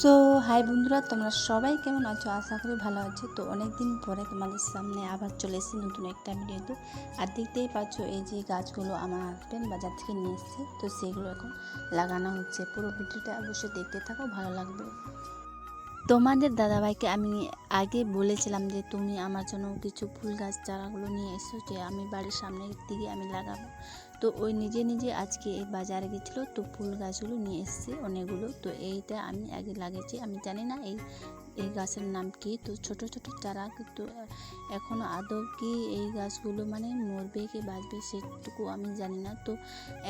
So high বন্ধুরা, তোমরা সবাই কেমন আছো? আশা করি ভালো আছো। তো অনেক দিন পরে তোমাদের সামনে আবার চলে এসেছি নতুন একটা ভিডিওতে। আর দেখতেই পাচ্ছ এই যে গাছগুলো আমার হাজব্যান্ড বাজার থেকে নিয়ে এসেছে, তো সেগুলো এখন লাগানো হচ্ছে। পুরো ভিডিওটা অবশ্যই দেখতে থাকো, ভালো লাগবে। তোমাদের দাদাভাইকে আমি আগে বলেছিলাম যে তুমি আমার জন্য কিছু ফুল গাছ চারাগুলো নিয়ে এসো, যে আমি বাড়ির সামনের দিকে আমি লাগাবো। তো ওই নিজে নিজে আজকে এই বাজারে গেছিলো, তো ফুল গাছগুলো নিয়ে এসছে অনেকগুলো। তো এইটা আমি আগে লাগিয়েছি, আমি জানি না এই এই গাছের নাম কি। তো ছোট ছোট চারা, কিন্তু এখনও আদৌ কি এই গাছগুলো মানে মরবে কি বাঁচবে সেটুকু আমি জানি না। তো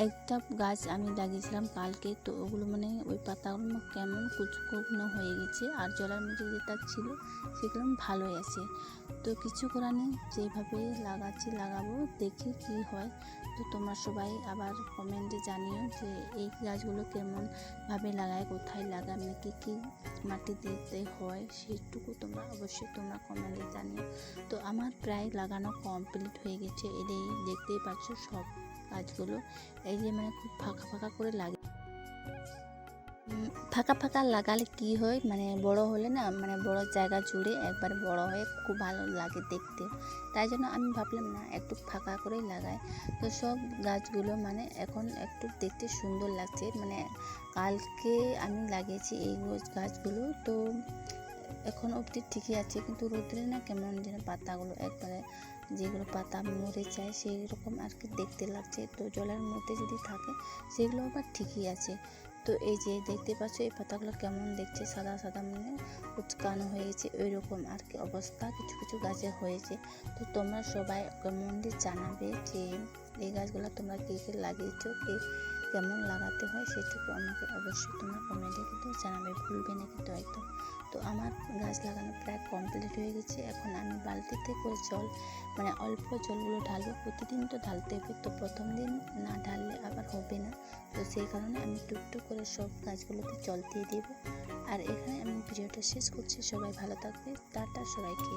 একটা গাছ আমি লাগিয়েছিলাম কালকে, তো ওগুলো মানে ওই পাতাগুলো কেমন কুচকুনো হয়ে গেছে, আর জলের মধ্যে যেটা ছিল সেগুলো ভালোই আছে। তো কিছু করার নেই, যেভাবে লাগাবো, দেখি কি হয়। তো তোমরা সবাই আবার কমেন্টে জানিও যে এই গাছগুলো কেমনভাবে লাগায়, কোথায় লাগাবে, কী মাটি দিতে হয় সেটুকু অবশ্যই তোমরা কমেন্টে জানিও। তো আমার প্রায় লাগানো কমপ্লিট হয়ে গেছে। এই দেখতেই পাচ্ছ সব গাছগুলো এই যে মানে খুব ফাঁকা ফাঁকা করে লাগে। ফাঁকা ফাঁকা লাগালে কি হয়, মানে বড় হলে না, মানে বড় জায়গা জুড়ে একবার বড় হয়ে খুব ভালো লাগে দেখতে। তাই জন্য আমি ভাবলাম না, একটু ফাঁকা করেই লাগাই। তো সব গাছগুলো মানে এখন একটু দেখতে সুন্দর লাগছে। মানে কালকে আমি লাগিয়েছি এই গাছগুলো, তো এখন অবধি ঠিকই আছে, কিন্তু রোদ্রে না কেমন যেন পাতাগুলো একবারে, যেগুলো পাতা মরে যায় সেই রকম আর কি দেখতে লাগছে। তো জলের মধ্যে যদি থাকে সেগুলো আবার ঠিকই আছে। তো এই যে দেখতে পাচ্ছ এই পাতাগুলো কেমন দেখছে, সাদা সাদা মানে কুচকানো হয়েছে, ওই রকম আর কি অবস্থা কিছু কিছু গাছে হয়েছে। তো তোমরা সবাই কমেন্টে জানাবে যে এই গাছগুলো তোমরা কে কে লাগিয়েছো, কে কেমন লাগাতে হয় সেটুকু আমাকে অবশ্যই তোমরা কমেন্টে কিন্তু জানাবে, ভুলবে না কিন্তু একদম। তো আমার গাছ লাগানো প্রায় কমপ্লিট হয়ে গেছে। এখন আমি বালতিতে করে জল, মানে অল্প জলগুলো ঢালবো, প্রতিদিন তো ঢালতে হবে। তো প্রথম দিন না ঢাললে আবার হবে না, তো সেই কারণে আমি টুকটুক করে সব গাছগুলোতে জল দিয়ে দেবো। আর এখানে আমি ভিডিওটা শেষ করছি। সবাই ভালো থাকবে, টাটা সবাইকে।